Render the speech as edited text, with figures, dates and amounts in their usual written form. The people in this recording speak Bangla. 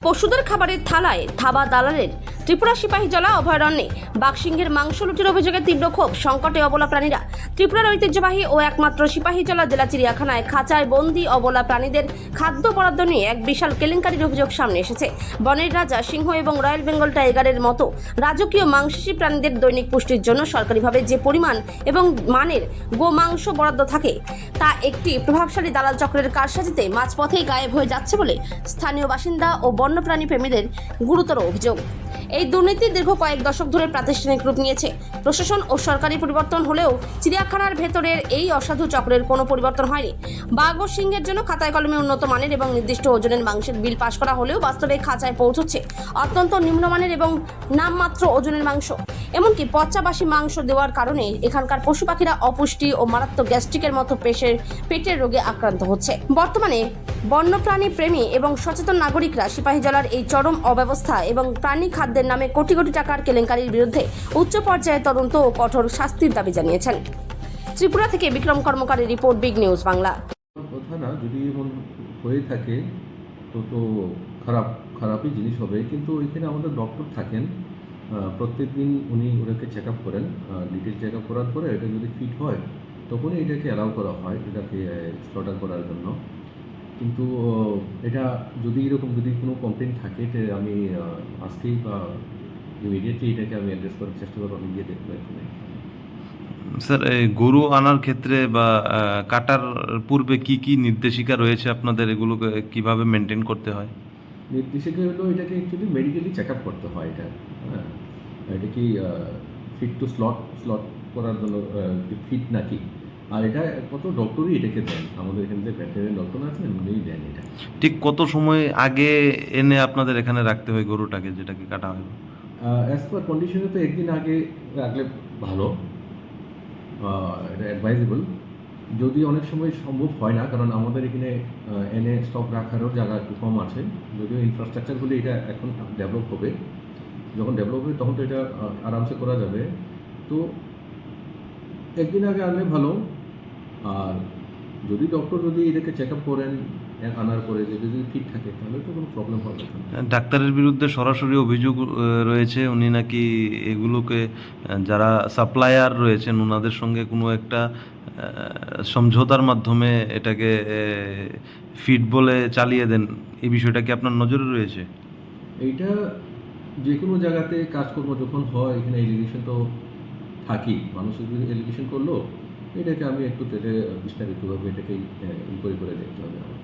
পশুদের খাবারের থালায় থাবা দালালের ত্রিপুরা সিপাহীজলা অভয়ারণ্যে বাঘসিংহের মাংস লুটের অভিযোগে তীব্র ক্ষোভ, সংকটে অবলা প্রাণীরা। ত্রিপুরার ঐতিহ্যবাহী ও একমাত্র সিপাহীজলা জেলা চিড়িয়াখানায় খাঁচায় বন্দি অবলা প্রাণীদের খাদ্য বরাদ্দ নিয়ে এক বিশাল কেলেঙ্কারির অভিযোগ সামনে এসেছে। বনের রাজা সিংহ এবং রয়্যাল বেঙ্গল টাইগারের মতো রাজকীয় মাংসাশী প্রাণীদের দৈনিক পুষ্টির জন্য সরকারিভাবে যে পরিমাণ এবং মানের গোমাংস বরাদ্দ থাকে তা একটি প্রভাবশালী দালাল চক্রের কারসাজিতে মাঝপথেই গায়েব হয়ে যাচ্ছে বলে স্থানীয় বাসিন্দা ও বন্যপ্রাণী প্রেমীদের গুরুতর অভিযোগ। এই দুর্নীতি দীর্ঘ কয়েক দশক ধরে প্রাতিষ্ঠানিক রূপ নিয়েছে। প্রশাসন ও সরকারি পরিবর্তন হলেও চিড়িয়াখানার ভেতরের এই অসাধু চক্রের কোনো পরিবর্তন হয়নি। বাঘ ও সিংহের জন্য খাতায় কলমে উন্নত মানের এবং নির্দিষ্ট ওজনের মাংসের বিল পাশ করা হলেও বাস্তবে খাঁচায় পৌঁছচ্ছে অত্যন্ত নিম্নমানের এবং নামমাত্র ওজনের মাংস। এমনকি পচাবাসী মাংস দেওয়ার কারণে এখানকার পশু পাখিরা অপুষ্টি ও মারাত্মক গ্যাস্ট্রিকের মতো পেটের রোগে আক্রান্ত হচ্ছে। বর্তমানে বন্যপ্রাণী প্রেমী এবং সচেতন নাগরিকরা সিপাহীজলার এই চরম অব্যবস্থা এবং প্রাণী খাদ্যের নামে কোটি কোটি টাকার কেলেঙ্কারির বিরুদ্ধে উচ্চ পর্যায়ে তদন্ত ও কঠোর শাস্তির দাবি জানিয়েছেন। ত্রিপুরা থেকে বিক্রম কর্মকারের রিপোর্ট, বিগ নিউজ বাংলা। কথা না, যদি এমন হয়ে থাকে তো খারাপই জিনিস হবে, কিন্তু ওইখানে আমাদের ডক্টর থাকেন, প্রত্যেক দিন উনি ওটাকে চেক আপ করেন। ডিটেল চেক আপ করার পরে এটা যদি ফিট হয় তখনই এটাকে অ্যালাউ করা হয় এটাকে স্লটার করার জন্য। কিন্তু এটা যদি এরকম যদি কোনো কমপ্লেন থাকে যে আমি আজকেই বা ইমিডিয়েটলি এটাকে আমি অ্যাড্রেস করার চেষ্টা করবো, আমি গিয়ে দেখবো এখানে। স্যার, গরু আনার ক্ষেত্রে বা কাটার পূর্বে কি কি নির্দেশিকা রয়েছে আপনাদের, এগুলোকে কিভাবে মেনটেন করতে হয়? নির্দেশিকা হলো এটাকে অ্যাকচুয়ালি মেডিকেলি চেক আপ করতে হয়। এটা কি ফিট টু স্লট করার জন্য ফিট নাকি, আর এটা কত ডক্টরই এটাকে দেন, আমাদের এখানে যে ভেটেরিনারি ডক্টর আছেন উনিই দেন এটা। ঠিক কত সময় আগে এনে আপনাদের এখানে রাখতে হয় গরুটাকে, যেটাকে কাটা হয়? অ্যাজ পার কন্ডিশনে তো একদিন আগে রাখলে ভালো, এটা অ্যাডভাইজেবল। যদি অনেক সময় সম্ভব হয় না, কারণ আমাদের এখানে এনে স্টক রাখারও জায়গা একটু কম আছে, যদিও ইনফ্রাস্ট্রাকচারগুলি এটা এখন ডেভেলপ হবে। যখন ডেভেলপ হবে তখন তো এটা আরামসে করা যাবে। তো একদিন আগে আনলে ভালো। আর যদি ডক্টর যদি এটাকে চেক আপ করেন আনার পরে যদি ঠিক থাকে তাহলে তো কোনো প্রবলেম হবে না। ডাক্তারের বিরুদ্ধে সরাসরি অভিযোগ রয়েছে, উনি নাকি এগুলোকে যারা সাপ্লায়ার রয়েছেন ওনাদের সঙ্গে কোনো একটা সমঝোতার মাধ্যমে এটাকে ফিড বলে চালিয়ে দেন। এই বিষয়টা কি আপনার নজরে রয়েছে? এইটা যে কোনো জায়গাতে কাজকর্ম যখন হয় এখানে এলিগেশন তো থাকি, মানুষ যদি এলিগেশন করলো এটাকে আমি একটু তেলে বিস্তারিতভাবে এটাকে ইনকোয়ারি করে দেখতে হবে আমার।